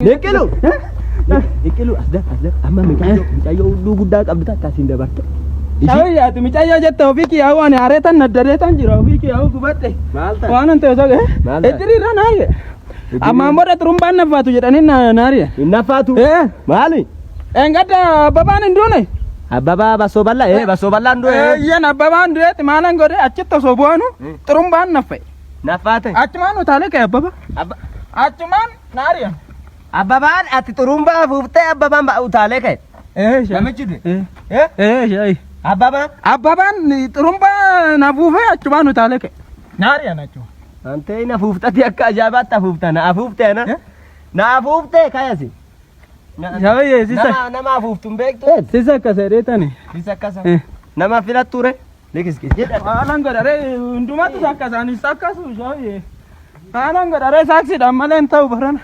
Biqilu. Biqilu asda amma micayyoo hulluu guddaa qabdu akkasiin dabarte. Shawiyyaati micayyoo jette ofiiki yaa waan areetan naddareetan jira ofiiki yaa gubadhe. Waan ante osoo ejiriirra naaye. Ammaan booda xurumbaan naffaatu jedhanii naariya. Naffaatu. Maali? Engada babaan hin duune. Ababa baso balaa baso balaa ndoo. Yeen ababaan du'eeti maalan godhe achitti osoo bu'aanu xurumbaan naffe. Naffaate. Achumaan utaalee kee ababa. Achumaan naariya. Ababaan ati xurumbaa fuuftee ababaan utaalee kee. Namichi du'e. Shayi. Ababaan xurumbaa na fuufee achumaan utaalee kee. Naariya nachu. Ante na fuuftati akka ajaa'ibaatti afuufta na afuuftee na afuuftee kayasi. Shayi sisa. Nama afuuftuun beektu. Sisa akkasa dheetani. Sisa akkasa. Nama filatture. Likiskis jedha. Haalan godharee hundumatu akkasaanis akkasu shayi. Haalan godharee saaksiidhaan malee hin ta'u barana.